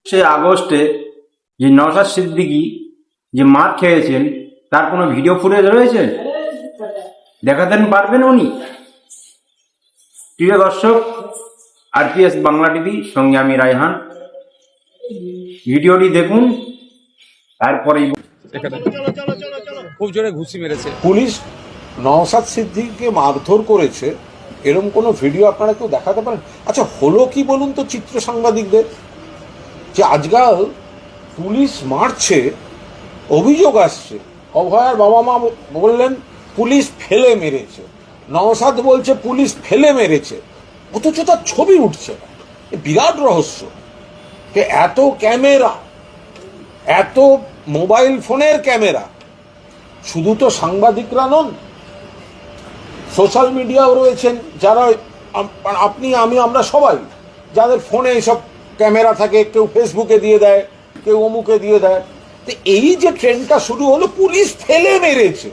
সে আগস্টে যে নওশাদ সিদ্দিকী যে মার খেয়েছেন তার কোনো ভিডিও ফুটেজ রয়েছে? দেখাতেন পারবেন উনি? প্রিয় দর্শক, আরপিএস বাংলা টিভি সঙ্গে আমি রায়হান, ভিডিওটি দেখুন, তারপরেই খুব জোরে ঘুষি মেরেছে পুলিশ নওশাদ সিদ্দিকীকে মারধর করেছে, এরকম কোনো ভিডিও আপনারা কেউ দেখাতে পারেন? আচ্ছা, হলো কি বলুন তো চিত্র সাংবাদিকদের, যে আজকাল পুলিশ মারছে, অভিযোগ আসছে, অভয়ার বাবা মা বললেন পুলিশ ফেলে মেরেছে, নওশাদ বলছে পুলিশ ফেলে মেরেছে, অথচ তার ছবি উঠছে না। বিরাট রহস্য। এত ক্যামেরা, এত মোবাইল ফোনের ক্যামেরা, শুধু তো সাংবাদিকরা নন, সোশ্যাল মিডিয়াও রয়েছেন যারা আপনি আমি আমরা সবাই, যাদের ফোনে এইসব ক্যামেরা থাকে, কেউ ফেসবুকে দিয়ে দেয়, কেউ অমুকে দিয়ে দেয়। তো এই যে ট্রেন্ডটা শুরু হলো, পুলিশ ফেলে মেরেছে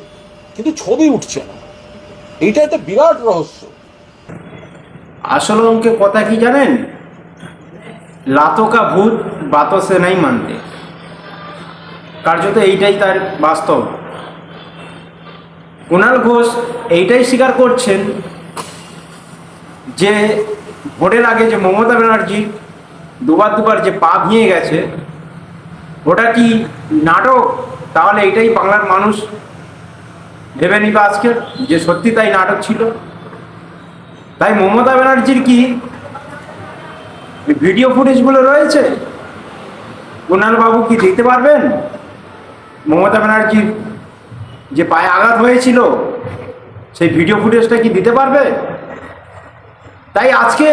কিন্তু ছবি উঠছে না, এইটা একটা বিরাট রহস্য। আসল অঙ্কে কথা কি জানেন? লাতকা ভূত বাতসে নাই মানতে। কার্যত এইটাই তার বাস্তব। কুণাল ঘোষ এইটাই স্বীকার করছেন যে ভোটের আগে যে মমতা ব্যানার্জি দুবার যে পা ভেঙে গেছে, ওটা কি নাটক? তাহলে এইটাই বাংলার মানুষ ভেবে নিবে আজকের, যে সত্যি তাই নাটক ছিল। তাই মমতা ব্যানার্জির কি ভিডিও ফুটেজগুলো রয়েছে? কুণাল বাবু কি দিতে পারবেন? মমতা ব্যানার্জির যে পায়ে আঘাত হয়েছিল সেই ভিডিও ফুটেজটা কি দিতে পারবে? তাই আজকে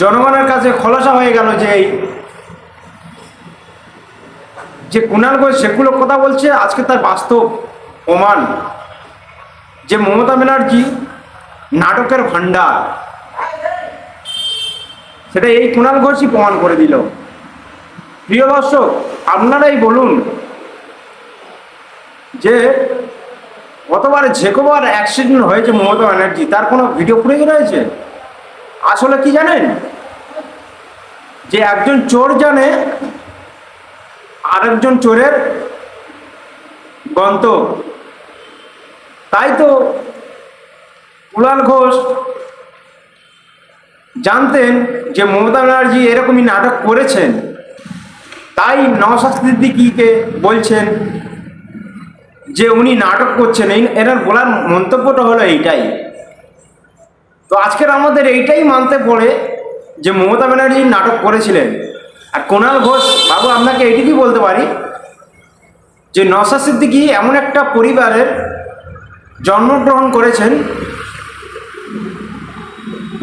জনগণের কাছে খোলাসা হয়ে গেল যে কুণাল ঘোষ সেগুলো কথা বলছে, আজকে তার বাস্তব প্রমাণ যে মমতা ব্যানার্জি নাটকের ভান্ডার, সেটা এই কুণাল ঘোষই প্রমাণ করে দিল। প্রিয় দর্শক, আপনারাই বলুন যে গতবার যে কবার অ্যাক্সিডেন্ট হয়েছে মমতা ব্যানার্জি, তার কোনো ভিডিও ফুটেজ রয়েছে? আসলে কি জানেন, যে একজন চোর জানে আরেকজন চোরের গন্ত। তাই তো কুণাল ঘোষ জানতেন যে মমতা ব্যানার্জি এরকমই নাটক করেছেন, তাই নওশাদ সিদ্দিকীকে বলছেন যে উনি নাটক করছেন। এনার বলার মন্তব্যটা হলো এইটাই। তো আজকের আমাদের এইটাই মানতে পড়ে যে মমতা ব্যানার্জি নাটক করেছিলেন। আর কুণাল ঘোষ বাবু, আপনাকে এইটুকুই বলতে পারি যে নওশাদ সিদ্দিকী এমন একটা পরিবারের জন্মগ্রহণ করেছেন,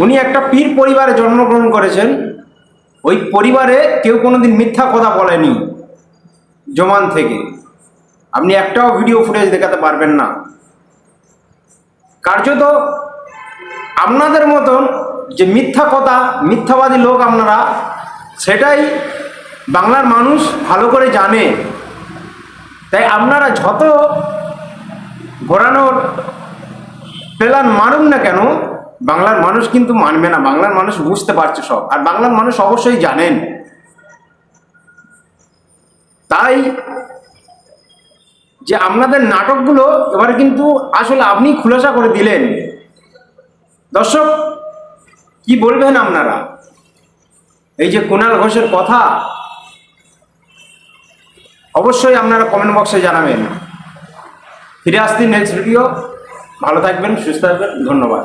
উনি একটা পীর পরিবারে জন্মগ্রহণ করেছেন। ওই পরিবারে কেউ কোনোদিন মিথ্যা কথা বলেনি জমান থেকে। আপনি একটাও ভিডিও ফুটেজ দেখাতে পারবেন না। কার্যত আপনাদের মতন যে মিথ্যা কথা, মিথ্যাবাদী লোক আপনারা, সেটাই বাংলার মানুষ ভালো করে জানে। তাই আপনারা যত ঘোরানোর প্ল্যান মারুন না কেন, বাংলার মানুষ কিন্তু মানবে না। বাংলার মানুষ বুঝতে পারছে সব, আর বাংলার মানুষ অবশ্যই জানেন। তাই যে আপনাদের নাটকগুলো এবার কিন্তু আসলে আপনি খুলাসা করে দিলেন। দর্শক, কি বলবেন আপনারা এই যে কুণাল ঘোষের কথা? অবশ্যই আপনারা কমেন্ট বক্সে জানাবেন। ফিরে আসছি নেক্সট ভিডিও। ভালো থাকবেন, সুস্থ থাকবেন, ধন্যবাদ।